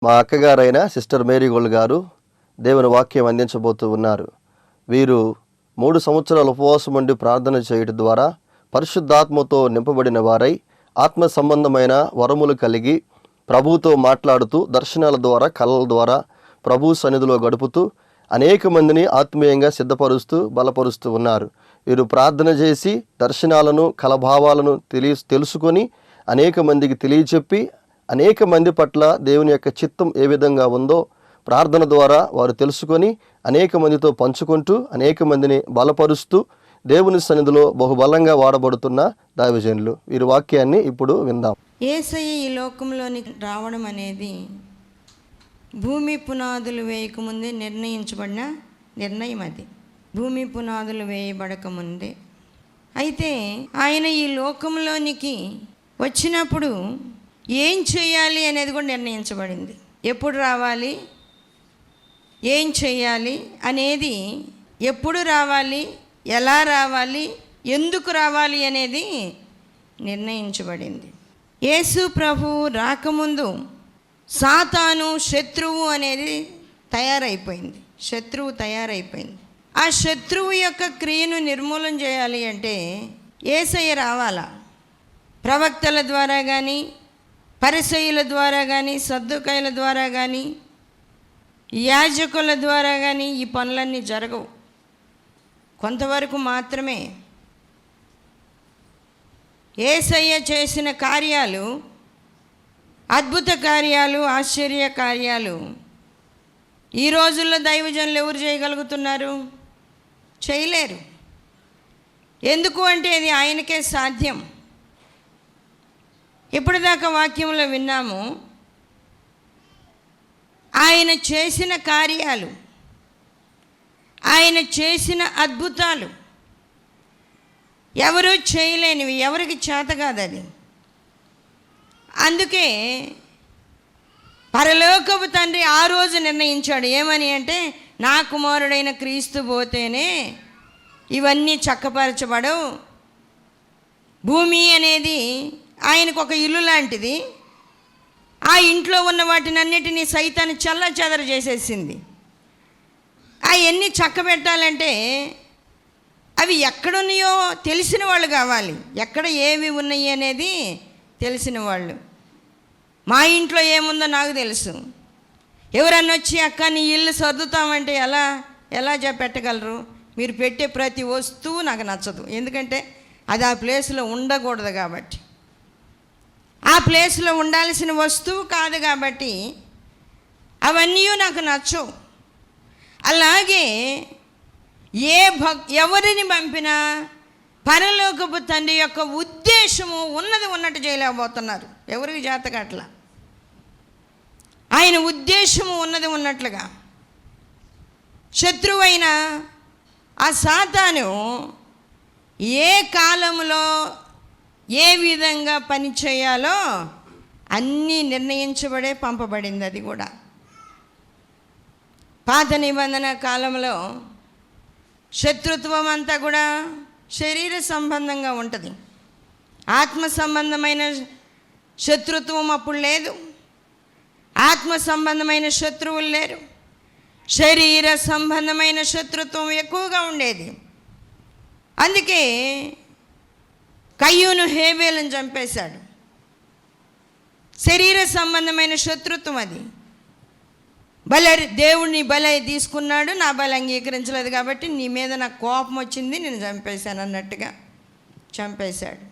మా అక్కగారైన sister Mary gold గారు దేవుని వాక్యం అందించబోతూ ఉన్నారు. వీరు 3 సంవత్సరాల ఉపవాసం ఉండి ప్రార్థన చేయడం ద్వారా పరిశుద్ధాత్మతో నింపబడిన వారై ఆత్మ సంబంధమైన వరములు కలిగి ప్రభువుతో మాట్లాడుతూ దర్శనాల ద్వారా కళల ద్వారా ప్రభు సన్నిధిలో గడుపుతూ అనేక మందిని ఆత్మీయంగా సిద్ధపరుస్తూ బలపరుస్తూ ఉన్నారు. వీరు ప్రార్థన చేసి దర్శనాలను కలభావాలను తెలుసుకొని అనేక మందికి తెలియచెప్పి అనేక మంది పట్ల దేవుని యొక్క చిత్తం ఏ విధంగా ఉందో ప్రార్థన ద్వారా వారు తెలుసుకొని అనేక మందితో పంచుకుంటూ అనేక మందిని బలపరుస్తూ దేవుని సన్నిధిలో బహుబలంగా వాడబడుతున్న దైవజనులు. వీరి వాక్యాన్ని ఇప్పుడు విందాం. యేసయ్య ఈ లోకంలోనికి రావడం అనేది భూమి పునాదులు వేయకముందే నిర్ణయించబడిన నిర్ణయం. అది భూమి పునాదులు వేయబడకముందే. అయితే ఆయన ఈ లోకంలోనికి వచ్చినప్పుడు ఏం చేయాలి అనేది కూడా నిర్ణయించబడింది. ఎప్పుడు రావాలి, ఏం చేయాలి అనేది, ఎప్పుడు రావాలి, ఎలా రావాలి, ఎందుకు రావాలి అనేది నిర్ణయించబడింది. యేసు ప్రభువు రాకముందు సాతాను శత్రువు అనేది తయారైపోయింది. ఆ శత్రువు యొక్క క్రియను నిర్మూలన చేయాలి అంటే యేసయ్య రావాలా. ప్రవక్తల ద్వారా కానీ, పరిసయ్యుల ద్వారా కానీ, సద్దుకాయల ద్వారా కానీ, యాజకుల ద్వారా కానీ ఈ పనులన్నీ జరగవు. కొంతవరకు మాత్రమే. యేసయ్య చేసిన కార్యాలు, అద్భుత కార్యాలు, ఆశ్చర్య కార్యాలు ఈ రోజుల్లో దైవజనులు ఎవరు చేయగలుగుతున్నారు? చేయలేరు. ఎందుకు అంటే అది ఆయనకే సాధ్యం. ఇప్పటిదాకా వాక్యంలో విన్నాము, ఆయన చేసిన కార్యాలు, ఆయన చేసిన అద్భుతాలు ఎవరూ చేయలేనివి, ఎవరికి చేత కాదు అది. అందుకే పరలోకపు తండ్రి ఆ రోజు నిర్ణయించాడు. ఏమని అంటే, నా కుమారుడైన క్రీస్తు పోతేనే ఇవన్నీ చక్కపరచబడవు. భూమి అనేది ఆయనకు ఒక ఇల్లు లాంటిది. ఆ ఇంట్లో ఉన్న వాటిని అన్నిటినీ సైతాన్ని చల్లచెదరు చేసేసింది. అవన్నీ చక్కబెట్టాలంటే అవి ఎక్కడున్నాయో తెలిసిన వాళ్ళు కావాలి. ఎక్కడ ఏవి ఉన్నాయి అనేది తెలిసిన వాళ్ళు. మా ఇంట్లో ఏముందో నాకు తెలుసు. ఎవరన్నా వచ్చి అక్క నీ ఇల్లు సర్దుతామంటే ఎలా పెట్టగలరు? మీరు పెట్టే ప్రతి వస్తువు నాకు నచ్చదు. ఎందుకంటే అది ఆ ప్లేస్లో ఉండకూడదు కాబట్టి, ఆ ప్లేస్లో ఉండాల్సిన వస్తువు కాదు కాబట్టి అవన్నీ నాకు నచ్చవు. అలాగే ఎవరిని పంపినా పరలోకపు తండ్రి యొక్క ఉద్దేశము ఉన్నది ఉన్నట్టు చేయలేకపోతున్నారు. ఎవరికి జాతకట్లా ఆయన ఉద్దేశము ఉన్నది ఉన్నట్లుగా. శత్రువైన ఆ సాతాను ఏ కాలంలో ఏ విధంగా పని చేయాలో అన్నీ నిర్ణయించబడే పంపబడింది. అది కూడా పాత నిబంధన కాలంలో శత్రుత్వం అంతా కూడా శరీర సంబంధంగా ఉంటుంది. ఆత్మ సంబంధమైన శత్రుత్వం అప్పుడు లేదు. ఆత్మ సంబంధమైన శత్రువులు లేరు. శరీర సంబంధమైన శత్రుత్వం ఎక్కువగా ఉండేది. అందుకే కయ్యూను హేబేలను చంపేశాడు. శరీర సంబంధమైన శత్రుత్వం అది. దేవుడిని బలి తీసుకున్నాడు, నా బలి అంగీకరించలేదు కాబట్టి నీ మీద నాకు కోపం వచ్చింది, నేను చంపేశాను అన్నట్టుగా చంపేశాడు.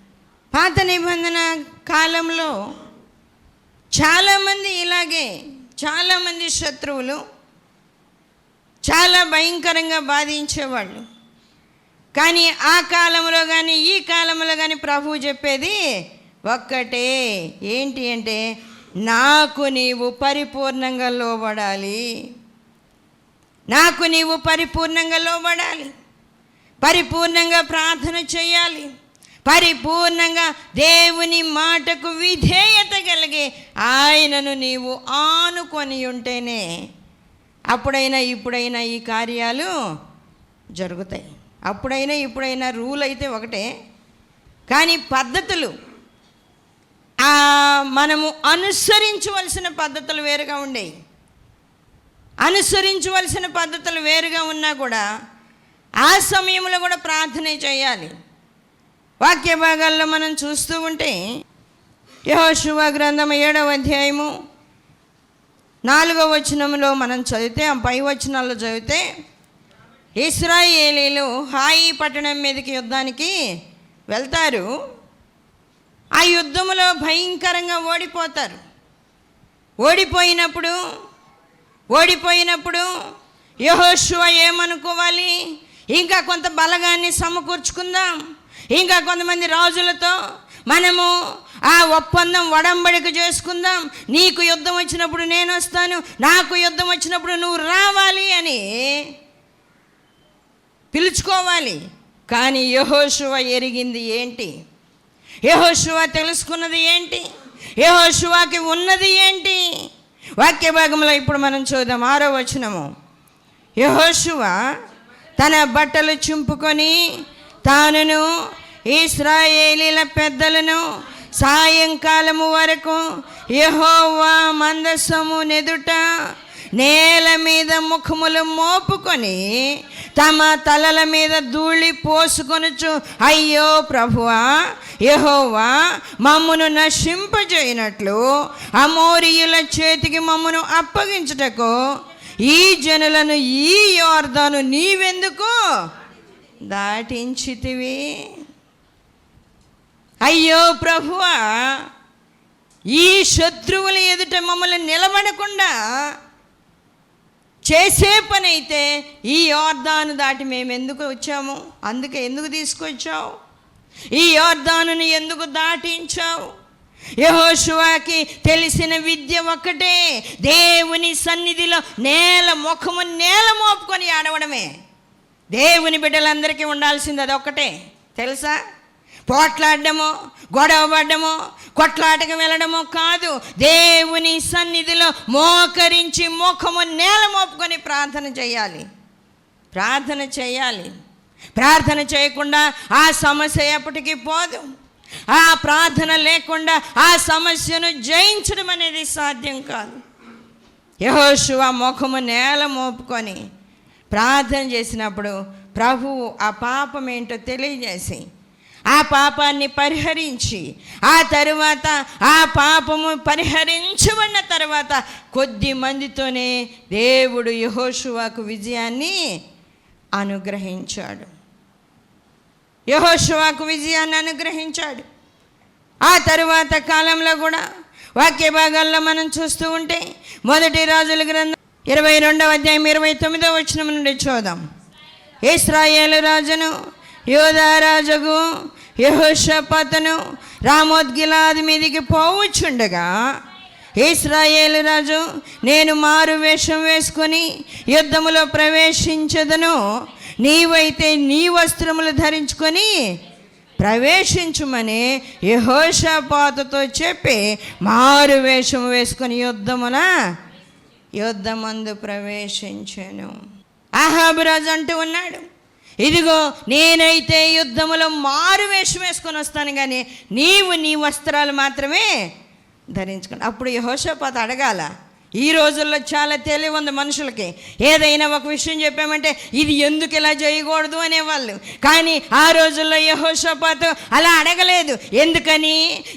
పాత నిబంధన కాలంలో చాలామంది ఇలాగే, చాలామంది శత్రువులు చాలా భయంకరంగా బాధించేవాళ్ళు. కానీ ఆ కాలంలో కానీ ఈ కాలంలో కానీ ప్రభువు చెప్పేది ఒక్కటే, ఏంటి అంటే, నాకు నీవు పరిపూర్ణంగా లోబడాలి. నాకు నీవు పరిపూర్ణంగా లోబడాలి, పరిపూర్ణంగా ప్రార్థన చేయాలి, పరిపూర్ణంగా దేవుని మాటకు విధేయత కలిగి ఆయనను నీవు ఆనుకొని ఉంటేనే అప్పుడైనా ఇప్పుడైనా ఈ కార్యాలు జరుగుతాయి. అప్పుడైనా ఇప్పుడైనా రూల్ అయితే ఒకటే, కానీ పద్ధతులు, ఆ మనము అనుసరించవలసిన పద్ధతులు వేరుగా ఉండేవి. అనుసరించవలసిన పద్ధతులు వేరుగా ఉన్నా కూడా ఆ సమయంలో కూడా ప్రార్థన చేయాలి. వాక్య భాగాల్లో మనం చూస్తూ ఉంటే యెహోషువ గ్రంథం 7వ అధ్యాయము 4వ వచనంలో మనం చదివితే, ఆ పై వచనాల్లో చదివితే, ఇశ్రాయేలీలు హాయి పట్టణం మీదకి యుద్ధానికి వెళ్తారు. ఆ యుద్ధంలో భయంకరంగా ఓడిపోతారు. ఓడిపోయినప్పుడు యెహోషువ ఏమనుకోవాలి, ఇంకా కొంత బలగాన్ని సమకూర్చుకుందాం, ఇంకా కొంతమంది రాజులతో మనము ఆ ఒప్పందం వడంబడిక చేసుకుందాం, నీకు యుద్ధం వచ్చినప్పుడు నేను వస్తాను, నాకు యుద్ధం వచ్చినప్పుడు నువ్వు రావాలి అని పిలుచుకోవాలి. కానీ యెహోషువ ఎరిగింది ఏంటి? యెహోషువ తెలుసుకున్నది ఏంటి? యెహోషువకి ఉన్నది ఏంటి? వాక్య భాగంలో ఇప్పుడు మనం చూద్దాం. 6వ వచనము. యెహోషువ తన బట్టలు చింపుకొని తానును ఇశ్రాయేలీల పెద్దలను సాయంకాలము వరకు యెహోవా మందసము నెదుట నేల మీద ముఖములు మోపుకొని తమ తలల మీద ధూళి పోసుకొనుచు, అయ్యో ప్రభువా యెహోవా, మమ్మును నశింపజేయనట్లు అమోరీయుల చేతికి మమ్మును అప్పగించుటకు ఈ జనులను ఈ యొర్దాను నీవెందుకు దాటించితివి? అయ్యో ప్రభువా, ఈ శత్రువుల ఎదుట మమ్మల్ని నిలబడకుండా చేసే పని అయితే ఈ యొర్దాను దాటి మేము ఎందుకు వచ్చాము? అందుకే ఎందుకు తీసుకొచ్చావు? ఈ యొర్దానుని ఎందుకు దాటించావు? యెహోషువకి తెలిసిన విద్య ఒక్కటే, దేవుని సన్నిధిలో ముఖము నేల మోపుకొని ఆడవడమే. దేవుని బిడ్డలందరికీ ఉండాల్సింది అది ఒక్కటే, తెలుసా? పోట్లాడడమో, గొడవ పడ్డమో, కొట్లాటకు వెళ్ళడమో కాదు. దేవుని సన్నిధిలో మోకరించి ముఖము నేల మోపుకొని ప్రార్థన చేయాలి. ప్రార్థన చేయకుండా ఆ సమస్య ఎప్పటికీ పోదు. ఆ ప్రార్థన లేకుండా ఆ సమస్యను జయించడం అనేది సాధ్యం కాదు. యెహోషువ ముఖము నేల మోపుకొని ప్రార్థన చేసినప్పుడు ప్రభువు ఆ పాపం ఏంటో తెలియజేసి ఆ పాపాన్ని పరిహరించి, ఆ తరువాత ఆ పాపము పరిహరించబడిన తర్వాత కొద్ది మందితోనే దేవుడు యెహోషువకు విజయాన్ని అనుగ్రహించాడు. ఆ తరువాత కాలంలో కూడా వాక్య భాగాల్లో మనం చూస్తూ ఉంటే, మొదటి రాజుల గ్రంథం 22వ అధ్యాయం 29వ వచనం నుండి చూద్దాం. ఇశ్రాయేలు రాజును యూదా రాజుకు యెహోషాపాతును రామోత్గిలాదు మీదికి పోవచ్చుండగా, ఇశ్రాయేలు రాజు, నేను మారు వేషం వేసుకొని యుద్ధములో ప్రవేశించదను, నీవైతే నీ వస్త్రములు ధరించుకొని ప్రవేశించుమని యెహోషాపాతుతో చెప్పి మారు వేషం వేసుకొని యుద్ధమందు ప్రవేశించాను. అహాబు రాజు అంటూ ఉన్నాడు, ఇదిగో నేనైతే యుద్ధములో మారు వేషం వేసుకొని వస్తాను, కానీ నీవు నీ వస్త్రాలు మాత్రమే ధరించుకోండి. అప్పుడు యెహోషాపాతు అడగాల. ఈ రోజుల్లో చాలా తెలివి ఉంది మనుషులకి. ఏదైనా ఒక విషయం చెప్పామంటే ఇది ఎందుకు ఇలా చేయకూడదు అనేవాళ్ళు. కానీ ఆ రోజుల్లో యెహోషాపాతు అలా అడగలేదు. ఎందుకని?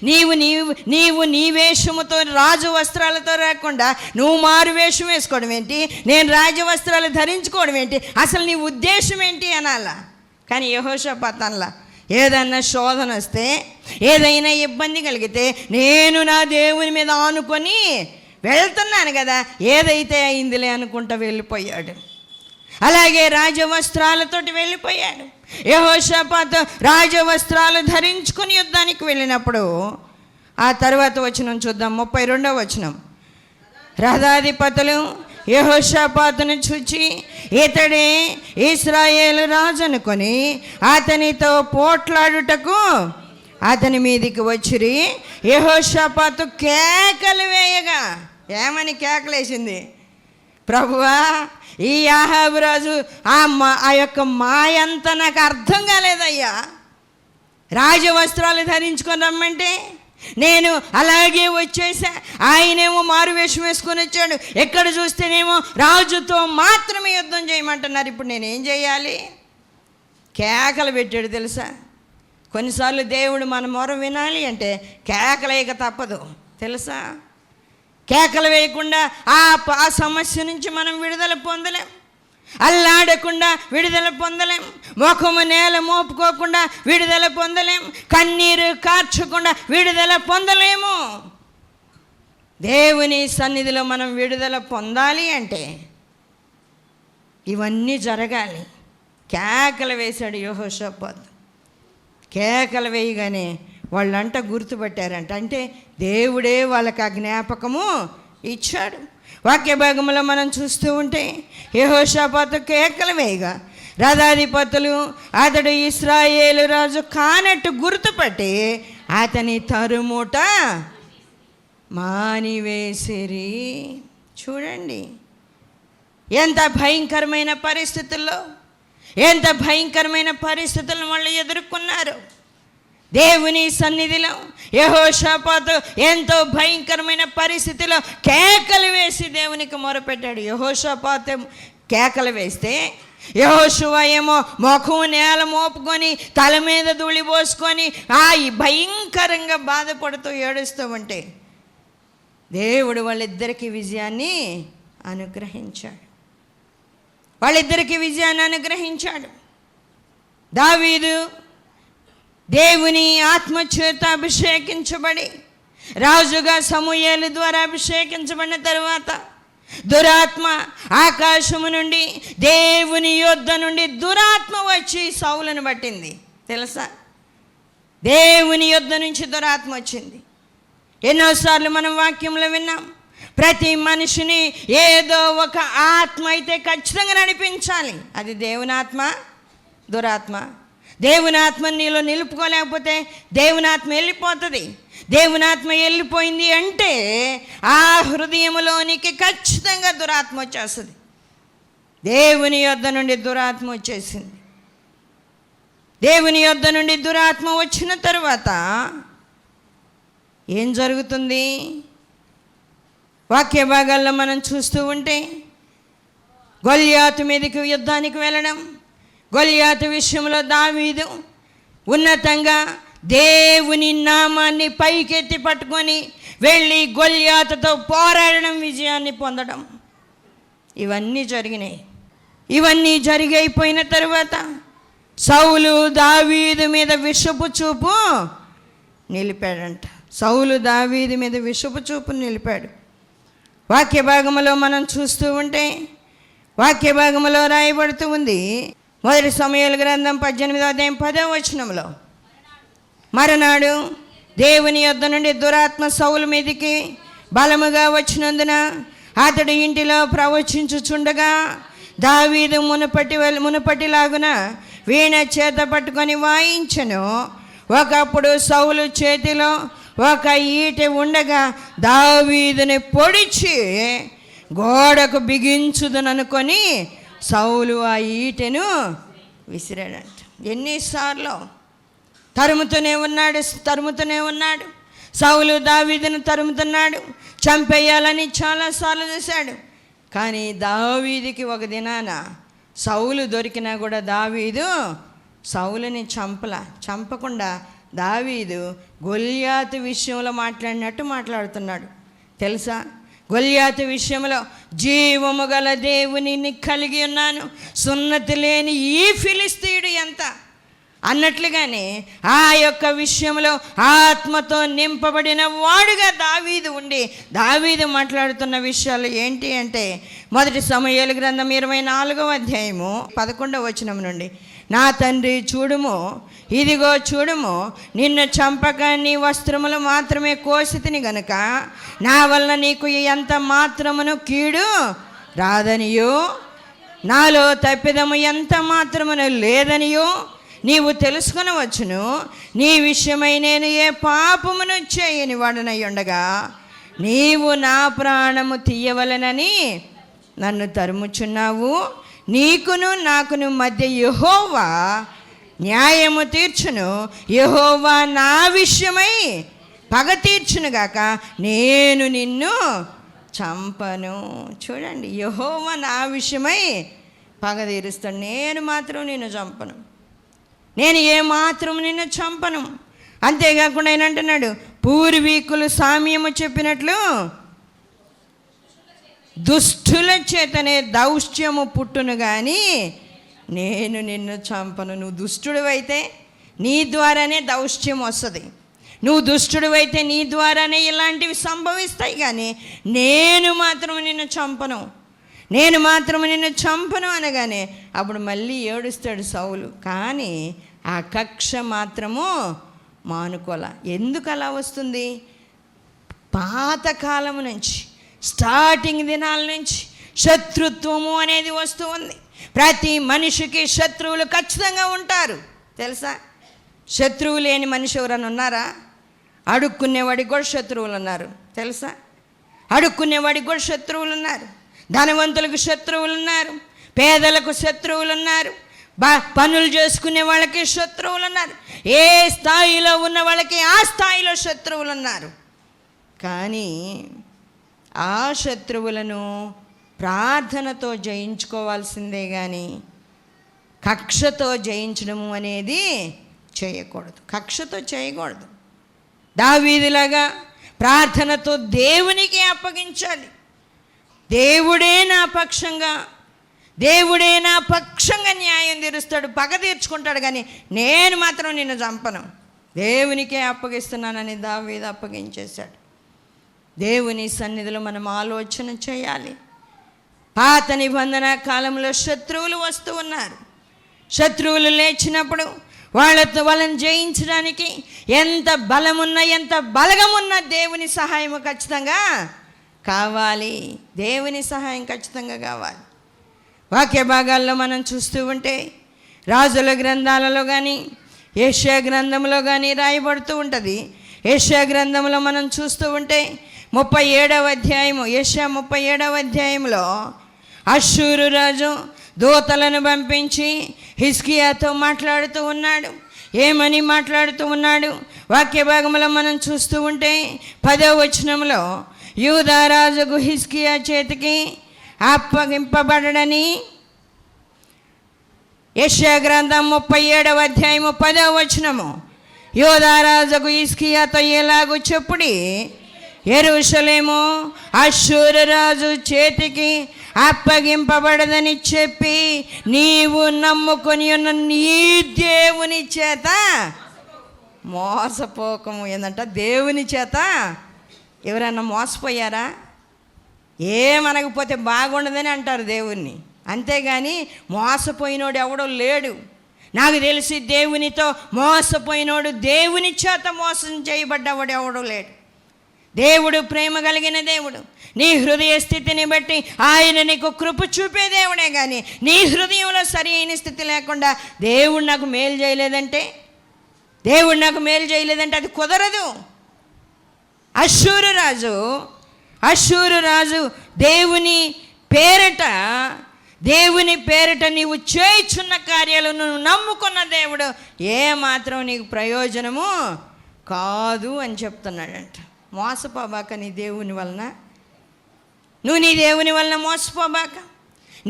నీవు నీ వేషముతో రాజు వస్త్రాలతో రాకుండా నువ్వు మారు వేషం వేసుకోవడం ఏంటి, నేను రాజు వస్త్రాలు ధరించుకోవడం ఏంటి, అసలు నీ ఉద్దేశం ఏంటి అనాలా. కానీ యెహోషాపాతు అనలా. ఏదన్నా శోధన వస్తే, ఏదైనా ఇబ్బంది కలిగితే నేను నా దేవుని మీద ఆనుకొని వెళ్తున్నాను కదా, ఏదైతే అయిందిలే అనుకుంటా వెళ్ళిపోయాడు. అలాగే రాజవస్త్రాలతోటి వెళ్ళిపోయాడు. యెహోషాపాతు రాజవస్త్రాలు ధరించుకుని యుద్ధానికి వెళ్ళినప్పుడు ఆ తర్వాత వచనం చూద్దాం. 32వ వచనం. రథాధిపతులు యెహోషాపాతును చూచి ఇతడే ఇశ్రాయేలు రాజు అనుకొని అతనితో పోట్లాడుటకు అతని మీదికి వచ్చిరి. యెహోషాపాతు కేకలు వేయగా, ఏమని కేకలేసింది? ప్రభువా, ఈ అహాబు రాజు ఆ యొక్క మాయంతా నాకు అర్థం కాలేదయ్యా. రాజవస్త్రాలు ధరించుకొని రమ్మంటే నేను అలాగే వచ్చేసా. ఆయనేమో మారు వేషం వేసుకొని వచ్చాడు. ఎక్కడ చూస్తేనేమో రాజుతో మాత్రమే యుద్ధం చేయమంటున్నారు. ఇప్పుడు నేనేం చేయాలి? కేకలు పెట్టాడు తెలుసా. కొన్నిసార్లు దేవుడు మన మొర వినాలి అంటే కేకలేక తప్పదు తెలుసా. కేకలు వేయకుండా ఆ సమస్య నుంచి మనం విడుదల పొందలేం. అల్లాడకుండా విడుదల పొందలేం. ముఖము నేల మోపుకోకుండా విడుదల పొందలేం. కన్నీరు కార్చకుండా విడుదల పొందలేము. దేవుని సన్నిధిలో మనం విడుదల పొందాలి అంటే ఇవన్నీ జరగాలి. కేకలు వేశాడు యెహోషాపాతు. కేకలు వేయగానే వాళ్ళంట గుర్తుపట్టారంట. అంటే దేవుడే వాళ్ళకి ఆ జ్ఞాపకము ఇచ్చాడు. వాక్య భాగంలో మనం చూస్తూ ఉంటే యెహోషాపాతు కేకలు వేయగా రథాధిపతులు అతడు ఇశ్రాయేలు రాజు కానట్టు గుర్తుపట్టి అతని తరుముట మానివేసిరి. చూడండి ఎంత భయంకరమైన పరిస్థితుల్లో, ఎంత భయంకరమైన పరిస్థితులను వాళ్ళు ఎదుర్కొన్నారు. దేవుని సన్నిధిలో యెహోషాపాతు ఎంతో భయంకరమైన పరిస్థితిలో కేకలు వేసి దేవునికి మొరపెట్టాడు. యెహోషాపాతు కేకలు వేస్తే యెహోషువ ఏమో ముఖం నేల మోపుకొని తల మీద ధూళి పోసుకొని భయంకరంగా బాధపడుతూ ఏడుస్తూ ఉంటే దేవుడు వాళ్ళిద్దరికీ విజయాన్ని అనుగ్రహించాడు. వాళ్ళిద్దరికీ విజయాన్ని అనుగ్రహించాడు. దావీదు దేవుని ఆత్మచేత అభిషేకించబడి రాజుగా సమూయేలు ద్వారా అభిషేకించబడిన తరువాత దురాత్మ ఆకాశము నుండి దేవుని యొద్ద నుండి దురాత్మ వచ్చి సౌలును పట్టింది తెలుసా. దేవుని యొద్ద నుంచి దురాత్మ వచ్చింది. ఎన్నోసార్లు మనం వాక్యంలో విన్నాం. ప్రతి మనిషిని ఏదో ఒక ఆత్మ అయితే ఖచ్చితంగా నడిపించాలి. అది దేవుని ఆత్మ, దురాత్మ. దేవుని ఆత్మని నీలో నిలుపుకోలేకపోతే దేవుని ఆత్మ వెళ్ళిపోతుంది. దేవుని ఆత్మ వెళ్ళిపోయింది అంటే ఆ హృదయంలోనికి ఖచ్చితంగా దురాత్మ వచ్చేస్తుంది. దేవుని యొద్ద నుండి దురాత్మ వచ్చేసింది. దేవుని యొద్ద నుండి దురాత్మ వచ్చిన తర్వాత ఏం జరుగుతుంది? వాక్య భాగాల్లో మనం చూస్తూ ఉంటే గొల్యాతు మీదకి యుద్ధానికి వెళ్ళడం, గొల్యాతు విషయంలో దావీదు ఉన్నతంగా దేవుని నామాన్ని పైకెత్తి పట్టుకొని వెళ్ళి గొల్యాతుతో పోరాడడం, విజయాన్ని పొందడం, ఇవన్నీ జరిగినాయి. ఇవన్నీ జరిగైపోయిన తర్వాత సౌలు దావీదు మీద విషపు చూపు నిలిపాడంట. సౌలు దావీదు మీద విషపు చూపు నిలిపాడు. వాక్య భాగంలో మనం చూస్తూ ఉంటే వాక్య భాగంలో రాయబడుతూ ఉంది. మొదటి సమూయేలు గ్రంథం 18వ అధ్యాయం 10వ వచనంలో, మరునాడు దేవుని యొద్ద నుండి దురాత్మ సౌలు మీదికి బలముగా వచ్చినందున అతడు ఇంటిలో ప్రవచించుచుండగా దావీదు మునుపటిలాగున వీణ చేత పట్టుకొని వాయించెను. ఒకప్పుడు సౌలు చేతిలో ఒక ఈటె ఉండగా దావీదుని పొడిచి గోడకు బిగించుదననుకొని సౌలు ఆ ఈటెను విసిరాడంట. ఎన్నిసార్లు తరుముతూనే ఉన్నాడు. సౌలు దావీదును తరుముతున్నాడు, చంపేయాలని చాలాసార్లు చూశాడు. కానీ దావీదుకి ఒక దినాన సౌలు దొరికినా కూడా దావీదు సౌలుని చంపకుండా దావీదు గొల్యాతు విషయంలో మాట్లాడినట్టు మాట్లాడుతున్నాడు తెలుసా. గొల్యాతు విషయంలో జీవము గల దేవునిని కలిగి ఉన్నాను, సున్నతి లేని ఈ ఫిలిస్తీయుడు ఎంత అన్నట్లుగానే ఆ యొక్క విషయంలో ఆత్మతో నింపబడిన వాడుగా దావీదు ఉండి దావీదు మాట్లాడుతున్న విషయాలు ఏంటి అంటే మొదటి సమూయేలు గ్రంథం 24వ అధ్యాయము 11వ వచనం నుండి, నా తండ్రి చూడుము, ఇదిగో చూడుము, నిన్ను చంపక నీ వస్త్రములు మాత్రమే కోసితిని గనుక నా వలన నీకు ఎంత మాత్రమును కీడు రాదనియో, నాలో తప్పిదము ఎంత మాత్రమును లేదనియో నీవు తెలుసుకొనవచ్చును. నీ విషయమై నేను ఏ పాపమును చేయని వాడనై ఉండగా నీవు నా ప్రాణము తీయవలనని నన్ను తరుముచున్నావు. నీకును నాకును మధ్య యెహోవా న్యాయము తీర్చును. యెహోవా నా విషయమై పగ తీర్చునుగాక, నేను నిన్ను చంపను. చూడండి, యెహోవా నా విషయమై పగ తీరుస్తాడు, నేను మాత్రం నిన్ను చంపను, నేను ఏమాత్రం నిన్ను చంపను. అంతేకాకుండా ఆయన అంటున్నాడు, పూర్వీకులు సామ్యము చెప్పినట్లు దుష్టుల చేతనే దౌష్ట్యము పుట్టును కానీ నేను నిన్ను చంపను. నువ్వు దుష్టుడివైతే నీ ద్వారానే దౌష్ట్యం వస్తుంది, నువ్వు దుష్టుడివైతే నీ ద్వారానే ఇలాంటివి సంభవిస్తాయి, కానీ నేను మాత్రం నిన్ను చంపను, నేను మాత్రం నిన్ను చంపను అనగానే అప్పుడు మళ్ళీ ఏడుస్తాడు సౌలు. కానీ ఆ కక్ష మాత్రము మానుకోల. ఎందుకు అలా వస్తుంది? పాతకాలం నుంచి, స్టార్టింగ్ దినాల నుంచి శత్రుత్వము అనేది వస్తూ ఉంది. ప్రతి మనిషికి శత్రువులు ఖచ్చితంగా ఉంటారు. తెలుసా? శత్రువు లేని మనిషి ఎవరైనా ఉన్నారా? అడుక్కునేవాడికి కూడా శత్రువులు ఉన్నారు. తెలుసా? అడుక్కునేవాడికి కూడా శత్రువులు ఉన్నారు, ధనవంతులకు శత్రువులు ఉన్నారు, పేదలకు శత్రువులు ఉన్నారు, పనులు చేసుకునే వాళ్ళకి శత్రువులు ఉన్నారు, ఏ స్థాయిలో ఉన్న వాళ్ళకి ఆ స్థాయిలో శత్రువులు ఉన్నారు. కానీ ఆ శత్రువులను ప్రార్థనతో జయించుకోవాల్సిందే కానీ కక్షతో జయించడము అనేది చేయకూడదు, కక్షతో చేయకూడదు. దావీదులాగా ప్రార్థనతో దేవునికి అప్పగించాలి. దేవుడే నా పక్షంగా న్యాయం తీరుస్తాడు, పగ తీర్చుకుంటాడు, కానీ నేను మాత్రం నిన్ను చంపను, దేవునికే అప్పగిస్తున్నానని దావీదు అప్పగించేశాడు. దేవుని సన్నిధిలో మనం ఆలోచన చేయాలి. పాత నిబంధన కాలంలో శత్రువులు వస్తూ ఉన్నారు. శత్రువులు లేచినప్పుడు వాళ్ళని జయించడానికి ఎంత బలమున్నా, ఎంత బలగమున్నా దేవుని సహాయం ఖచ్చితంగా కావాలి. దేవుని సహాయం ఖచ్చితంగా కావాలి. వాక్య భాగాల్లో మనం చూస్తూ ఉంటే రాజుల గ్రంథాలలో కానీ యెషయా గ్రంథంలో కానీ రాయబడుతూ ఉంటుంది. యెషయా గ్రంథంలో మనం చూస్తూ ఉంటే 37వ అధ్యాయము, యెషయా 37వ అధ్యాయంలో అష్షూరు రాజు దూతలను పంపించి హిజ్కియాతో మాట్లాడుతూ ఉన్నాడు. ఏమని మాట్లాడుతూ ఉన్నాడు? వాక్య భాగంలో మనం చూస్తూ ఉంటే 10వ వచనంలో యూదా రాజుకు హిజ్కియా చేతికి అప్పగింపబడని, యెషయా గ్రంథం 37వ అధ్యాయము 10వ వచనము, యూదా రాజుకు హిజ్కియాతో ఎలాగూ చెప్పుడి, యెరూషలేము అష్షూరు రాజు చేతికి అప్పగింపబడదని చెప్పి నీవు నమ్ముకొని ఉన్న నీ దేవుని చేత మోసపోకము. ఏందంట? దేవుని చేత. ఎవరైనా మోసపోయారా? ఏమనకపోతే బాగుండదని అంటారు దేవుణ్ణి, అంతేగాని మోసపోయినోడు ఎవడో లేడు. నాకు తెలిసి దేవునితో మోసపోయినోడు, దేవుని చేత మోసం చేయబడ్డవాడు ఎవడో లేడు. దేవుడు ప్రేమ కలిగిన దేవుడు. నీ హృదయ స్థితిని బట్టి ఆయన నీకు కృప చూపే దేవుడే, కానీ నీ హృదయంలో సరి అయిన స్థితి లేకుండా దేవుడు నాకు మేలు చేయలేదంటే అది కుదరదు. అష్షూరు రాజు దేవుని పేరట నీవు చేయుచున్న కార్యాలను నువ్వు నమ్ముకున్న దేవుడు ఏమాత్రం నీకు ప్రయోజనము కాదు అని చెప్తున్నాడంట. మోసపోబాక నీ దేవుని వలన, నువ్వు నీ దేవుని వలన మోసపోబాక.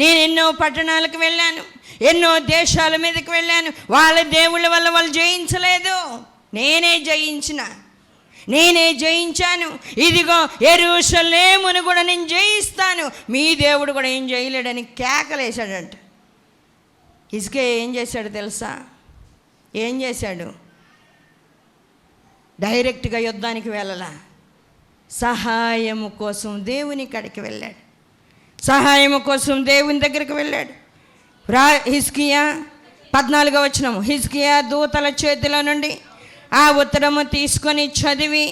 నేను ఎన్నో పట్టణాలకు వెళ్ళాను, ఎన్నో దేశాల మీదకి వెళ్ళాను, వాళ్ళ దేవుళ్ళ వల్ల వాళ్ళు జయించలేదు, నేనే జయించాను. ఇదిగో యెరూషలేమును కూడా నేను జయిస్తాను, మీ దేవుడు కూడా ఏం చేయలేడని కేకలేశాడంట. హిజ్కియా ఏం చేశాడు తెలుసా? ఏం చేశాడు? డైరెక్ట్గా యుద్ధానికి వెళ్ళలా, సహాయము కోసం దేవుని కాడికి వెళ్ళాడు, సహాయము కోసం దేవుని దగ్గరికి వెళ్ళాడు. హిజ్కియా 14వ వచనము, హిజ్కియా దూతల చేతిలో నుండి ఆ ఉత్తరము తీసుకొని చదివి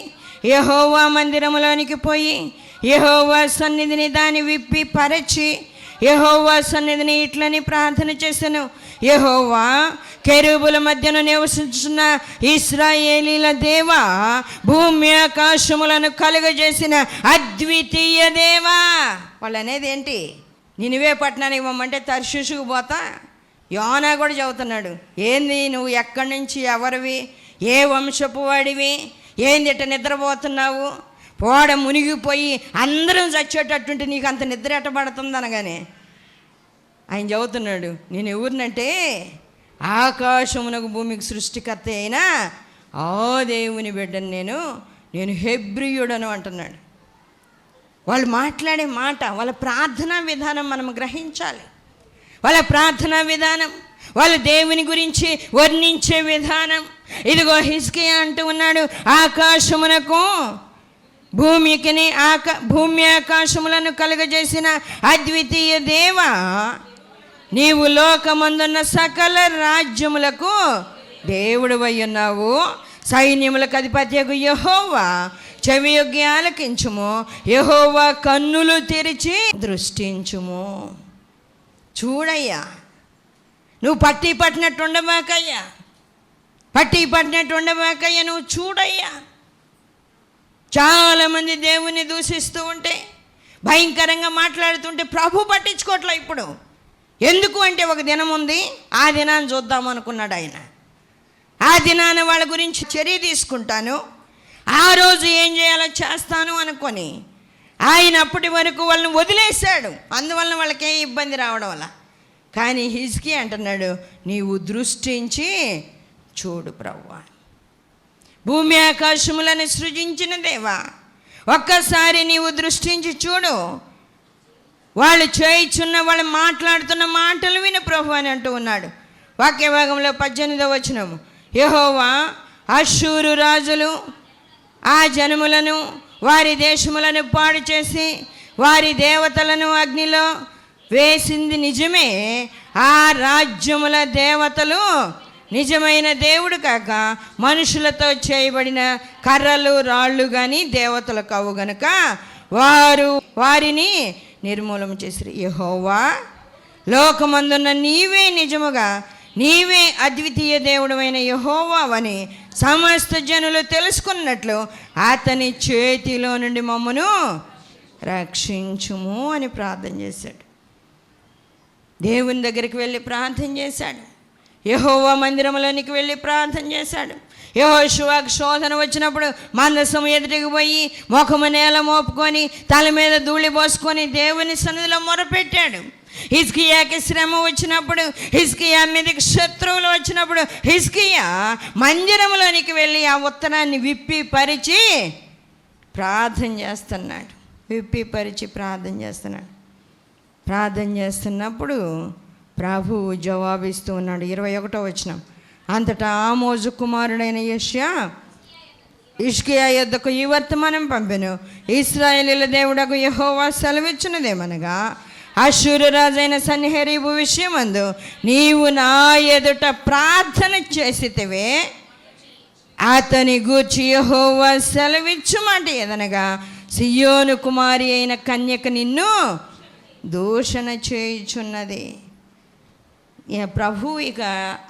యెహోవా మందిరములోనికి పోయి యెహోవా సన్నిధిని దాన్ని విప్పి పరచి యెహోవా సన్నిధిని ఇట్లని ప్రార్థన చేశాను, యెహోవా కెరూబుల మధ్యను నివసించున్న ఇశ్రాయేలీల దేవా, భూమి ఆకాశములను కలుగజేసిన అద్వితీయ దేవా. వాళ్ళు అనేది ఏంటి? నినివే పట్టణానికి ఇవ్వమంటే తర్షీషుకు పోతా. యోనా కూడా చదువుతున్నాడు, ఏంది నువ్వు ఎక్కడి నుంచి, ఎవరివి, ఏ వంశపు వాడివి, ఏంది ఇట్ట నిద్రపోతున్నావు, పోడ మునిగిపోయి అందరం చచ్చేటట్టుంటే నీకు అంత నిద్ర ఎట్టబడుతుంది అనగానే ఆయన చెబుతున్నాడు, నేను ఎవరినంటే ఆకాశమునకు భూమికి సృష్టికర్త అయినా ఆ దేవుని బిడ్డను నేను హెబ్రీయుడను అంటున్నాడు. వాళ్ళు మాట్లాడే మాట, వాళ్ళ ప్రార్థనా విధానం మనం గ్రహించాలి. వాళ్ళ ప్రార్థనా విధానం, వాళ్ళ దేవుని గురించి వర్ణించే విధానం. ఇదిగో హిజ్కియా అంటూ ఉన్నాడు, ఆకాశమునకు భూమి ఆకాశములను కలుగజేసిన అద్వితీయ దేవా, నీవు లోకమందున్న సకల రాజ్యములకు దేవుడవై ఉన్నావు. సైన్యములకు అధిపత్యకు యెహోవా చెవియొగ్గి ఆలకించుము, యెహోవా కన్నులు తెరిచి దృష్టించుము. చూడయ్యా, నువ్వు పట్టి పట్టినట్టు ఉండబాకయ్యా, నువ్వు చూడయ్యా. చాలామంది దేవుని దూషిస్తూ ఉంటే, భయంకరంగా మాట్లాడుతుంటే ప్రభు పట్టించుకోవట్లే. ఇప్పుడు ఎందుకు అంటే ఒక దినం ఉంది, ఆ దినాన్ని చూద్దాం అనుకున్నాడు ఆయన. ఆ దినాన వాళ్ళ గురించి చర్య తీసుకుంటాను, ఆ రోజు ఏం చేయాలో చేస్తాను అనుకొని ఆయన అప్పటి వరకు వాళ్ళని వదిలేశాడు. అందువలన వాళ్ళకి ఏ ఇబ్బంది రావడం వల్ల. కానీ హిజ్కియా అంటున్నాడు, నీవు దృష్టించి చూడు ప్రభువా, భూమి ఆకాశములను సృజించిన దేవా, ఒక్కసారి నీవు దృష్టించి చూడు. వాళ్ళు చేయిచున్న, వాళ్ళు మాట్లాడుతున్న మాటలు విను ప్రభు అని అంటూ ఉన్నాడు. వాక్య భాగంలో 18వ వచనము, యెహోవా అష్షూరు రాజులు ఆ జనములను వారి దేశములను పాడు చేసి వారి దేవతలను అగ్నిలో వేసింది నిజమే. ఆ రాజ్యముల దేవతలు నిజమైన దేవుడు కాక మనుషులతో చేయబడిన కర్రలు రాళ్ళు కానీ దేవతలు కావు గనుక వారిని నిర్మూలన చేసిరి. యెహోవా, లోకమందున్న నీవే నిజముగా, నీవే అద్వితీయ దేవుడమైన యెహోవావని సమస్త జనులు తెలుసుకున్నట్లు అతని చేతిలో నుండి మమ్మను రక్షించుము అని ప్రార్థన చేశాడు. దేవుని దగ్గరికి వెళ్ళి ప్రార్థన చేశాడు. యెహోవా మందిరంలోనికి వెళ్ళి ప్రార్థన చేశాడు. యెహోషువకు శోధన వచ్చినప్పుడు మందసం ఎదుటికి పోయి ముఖము నేల మోపుకొని తల మీద ధూళి పోసుకొని దేవుని సన్నిధిలో మొరపెట్టాడు. హిజ్కియాకి శ్రమ వచ్చినప్పుడు, హిజ్కియా మీదకి శత్రువులు వచ్చినప్పుడు హిజ్కియా మందిరంలోనికి వెళ్ళి ఆ ఉత్తరాన్ని విప్పి పరిచి ప్రార్థన చేస్తున్నాడు. ప్రార్థన చేస్తున్నప్పుడు ప్రభువు జవాబిస్తూ ఉన్నాడు. 21వ వచనం, అంతటా ఆమోజు కుమారుడైన యెషయా హిజ్కియా యొద్దకు ఈ వర్తమానం పంపెను, ఇశ్రాయేలీయుల దేవుడకు యెహోవా సెలవిచ్చినదేమనగా, అష్షూరు రాజైన సన్హెరీబు విషయమందు నీవు నా ఎదుట ప్రార్థన చేసితివే, అతని గూర్చి యెహోవా సెలవిచ్చుమాట ఏదనగా, సియోను కుమారి అయిన కన్యక నిన్ను దూషణ చేయుచున్నది. ప్రభు ఇక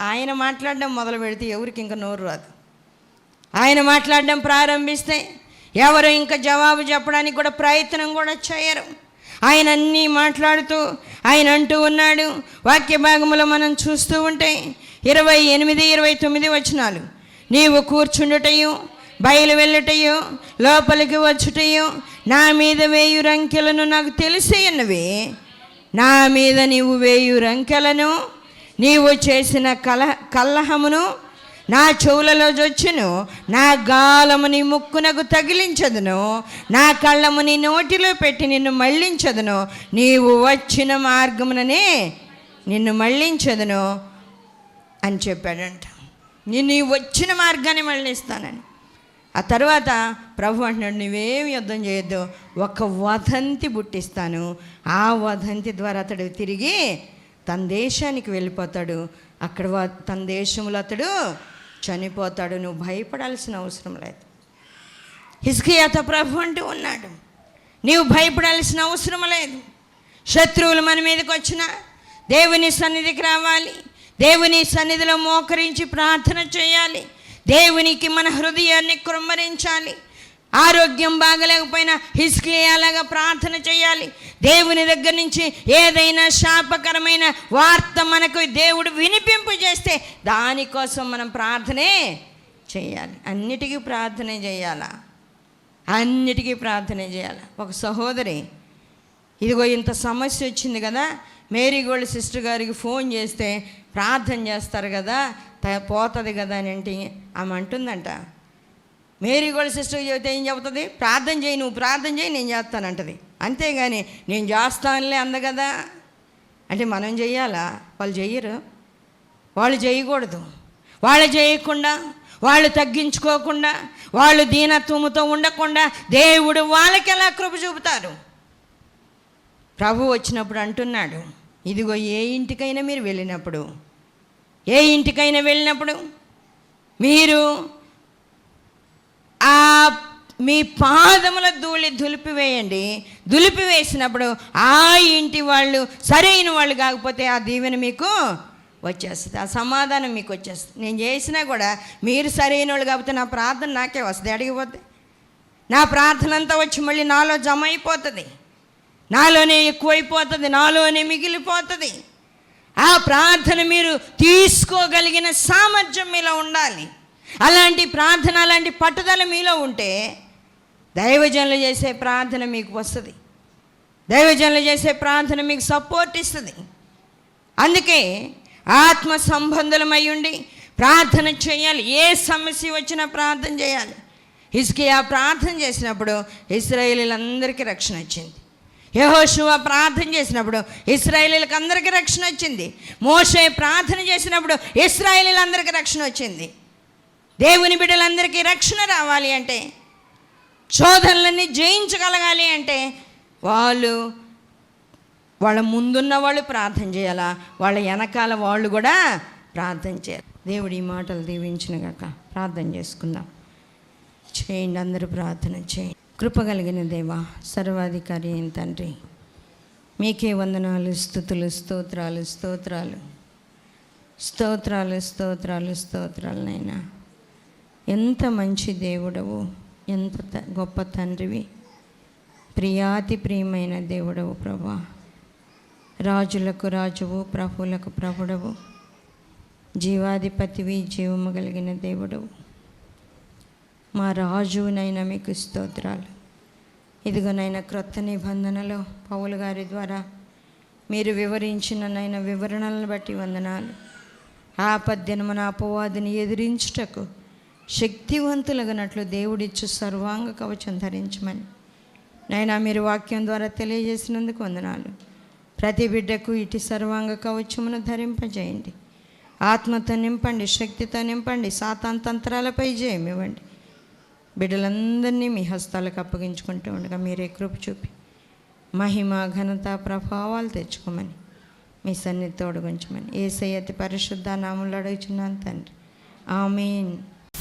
ఆయన మాట్లాడడం మొదలు పెడితే ఎవరికి ఇంకా నోరు రాదు. ఆయన మాట్లాడడం ప్రారంభిస్తే ఎవరు ఇంకా జవాబు చెప్పడానికి కూడా ప్రయత్నం కూడా చేయరు. ఆయన అన్నీ మాట్లాడుతూ ఆయన అంటూ ఉన్నాడు. వాక్య భాగంలో మనం చూస్తూ ఉంటే 28, 29 వచనాలు, నీవు కూర్చుండుటయు బయలు వెళ్ళుటయు లోపలికి వచ్చుటయు నా మీద 1000 రంకెలను నాకు తెలిసి ఉన్నవి. నా మీద నీవు 1000 రంకెలను నీవు చేసిన కలహమును నా చెవులలో జొచ్చును, నా గాలము నీ ముక్కునకు తగిలించదును, నా కళ్ళము నీ నోటిలో పెట్టి నిన్ను మళ్ళించదును, నీవు వచ్చిన మార్గముననే నిన్ను మళ్ళించదును అని చెప్పాడంట. నేను వచ్చిన మార్గాన్ని మళ్ళిస్తానని. ఆ తర్వాత ప్రభు అంటున్నాడు, నువ్వేం యుద్ధం చేయొద్దు, ఒక వదంతి పుట్టిస్తాను, ఆ వదంతి ద్వారా అతడు తిరిగి తన దేశానికి వెళ్ళిపోతాడు, అక్కడ తన దేశంలో అతడు చనిపోతాడు, నువ్వు భయపడాల్సిన అవసరం లేదు. హిజ్కియాతో ప్రభు అంటూ ఉన్నాడు, నీవు భయపడాల్సిన అవసరం లేదు. శత్రువులు మన మీదకి వచ్చినా దేవుని సన్నిధికి రావాలి, దేవుని సన్నిధిలో మోకరించి ప్రార్థన చేయాలి, దేవునికి మన హృదయాన్ని కృమ్మరించాలి. ఆరోగ్యం బాగలేకపోయినా హిజ్కియాలాగా ప్రార్థన చేయాలి. దేవుని దగ్గర నుంచి ఏదైనా శాపకరమైన వార్త మనకు దేవుడు వినిపింపు చేస్తే దానికోసం మనం ప్రార్థనే చేయాలి. అన్నిటికీ ప్రార్థన చేయాలా, అన్నిటికీ ప్రార్థన చేయాలి. ఒక సహోదరి, ఇదిగో ఇంత సమస్య వచ్చింది కదా, మేరీగోల్డ్ సిస్టర్ గారికి ఫోన్ చేస్తే ప్రార్థన చేస్తారు కదా, పోతుంది కదా అని అంటే ఆమె అంటుందంట, మేరీగోల్డ్ సిస్టర్కి చెబితే ఏం చెబుతుంది? ప్రార్థన చేయి, నువ్వు ప్రార్థన చేయి, నేను చేస్తానంటది. అంతేగాని నేను చేస్తానులే అంద కదా. అంటే మనం చెయ్యాలా? వాళ్ళు చెయ్యరు, వాళ్ళు చేయకూడదు. వాళ్ళు చేయకుండా, వాళ్ళు తగ్గించుకోకుండా, వాళ్ళు దీనత్వముతో ఉండకుండా దేవుడు వాళ్ళకి ఎలా కృప చూపుతారు? ప్రభు వచ్చినప్పుడు అంటున్నాడు, ఇదిగో ఏ ఇంటికైనా మీరు వెళ్ళినప్పుడు, ఏ ఇంటికైనా వెళ్ళినప్పుడు మీరు మీ పాదముల ధూళి దులిపివేయండి. దులిపివేసినప్పుడు ఆ ఇంటి వాళ్ళు సరైన వాళ్ళు కాకపోతే ఆ దీవెన మీకు వచ్చేస్తుంది, ఆ సమాధానం మీకు వచ్చేస్తుంది. నేను చేసినా కూడా మీరు సరైన వాళ్ళు కాకపోతే నా ప్రార్థన నాకే వస్తుంది, అడిగిపోతే నా ప్రార్థన అంతా వచ్చి మళ్ళీ నాలో జమ అయిపోతుంది, నాలోనే ఎక్కువైపోతుంది, నాలోనే మిగిలిపోతుంది. ఆ ప్రార్థన మీరు తీసుకోగలిగిన సామర్థ్యం మీలో ఉండాలి. అలాంటి ప్రార్థన, అలాంటి పట్టుదల మీలో ఉంటే దైవజనులు చేసే ప్రార్థన మీకు వస్తుంది, దైవజనులు చేసే ప్రార్థన మీకు సపోర్ట్ ఇస్తుంది. అందుకే ఆత్మ సంబంధులమై ఉండి ప్రార్థన చేయాలి. ఏ సమస్య వచ్చినా ప్రార్థన చేయాలి. హిజ్కియా ప్రార్థన చేసినప్పుడు ఇశ్రాయేలీలందరికీ రక్షణ వచ్చింది. యెహోషువ ప్రార్థన చేసినప్పుడు ఇశ్రాయేలీలకు అందరికీ రక్షణ వచ్చింది. మోషే ప్రార్థన చేసినప్పుడు ఇశ్రాయేలీలందరికీ రక్షణ వచ్చింది. దేవుని బిడ్డలందరికీ రక్షణ రావాలి అంటే, శోధనలన్నీ జయించగలగాలి అంటే వాళ్ళ ముందున్న వాళ్ళు ప్రార్థన చేయాలా, వాళ్ళ వెనకాల వాళ్ళు కూడా ప్రార్థన చేయాలి. దేవుడు ఈ మాటలు దీవించిన గాక. ప్రార్థన చేసుకుందాం. చేయండి, అందరూ ప్రార్థన చేయండి. కృపగలిగిన దేవా, సర్వాధికారి అయిన తండ్రి, మీకే వందనాలు, స్తుతులు, స్తోత్రాలు, స్తోత్రాలు, స్తోత్రాలు, స్తోత్రాలు, స్తోత్రాలు. నైనా ఎంత మంచి దేవుడవు, ఎంత గొప్ప తండ్రివి, ప్రియాతి ప్రియమైన దేవుడవు ప్రభా. రాజులకు రాజువు, ప్రభువులకు ప్రభుడవు, జీవాధిపతివి, జీవము కలిగిన దేవుడవు, మా రాజునైనా మీకు స్తోత్రాలు. ఇదిగోనైనా క్రొత్త నిబంధనలో పౌలు గారి ద్వారా మీరు వివరించిన వివరణలను బట్టి వందనాలు. ఆపద్దినమున అపవాదిని ఎదిరించుటకు శక్తివంతులగినట్లు దేవుడిచ్చు సర్వాంగ కవచం ధరించమని నైనా మీరు వాక్యం ద్వారా తెలియజేసినందుకు వందనాలు. ప్రతి బిడ్డకు ఇటు సర్వాంగ కవచమును ధరింపజేయండి. ఆత్మతో నింపండి, శక్తితో నింపండి, సాతాన్ తంత్రాలపై జయమివ్వండి. బిడ్డలందరినీ మీ హస్తాలకు అప్పగించుకుంటూ ఉండగా మీరే కృప చూపి మహిమ, ఘనత, ప్రభావాలు తెచ్చుకోమని మీ సన్నిధి తోడుగుంచమని యేసయ్య అతి పరిశుద్ధ నామములో అడుగుచున్నాను తండ్రి, ఆమేన్.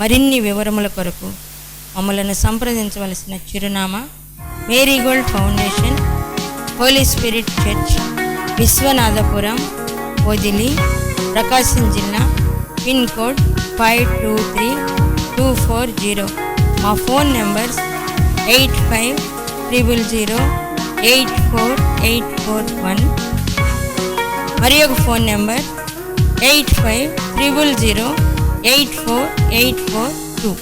మరిన్ని వివరముల కొరకు మమ్మలను సంప్రదించవలసిన చిరునామా marigold foundation, holy spirit church, Vishwanathapuram, Podili, Prakasam జిల్లా, పిన్ కోడ్ 523240. మా ఫోన్ నెంబర్స్ 8500084841, మరి ఒక ఫోన్ నెంబర్ 8500084842.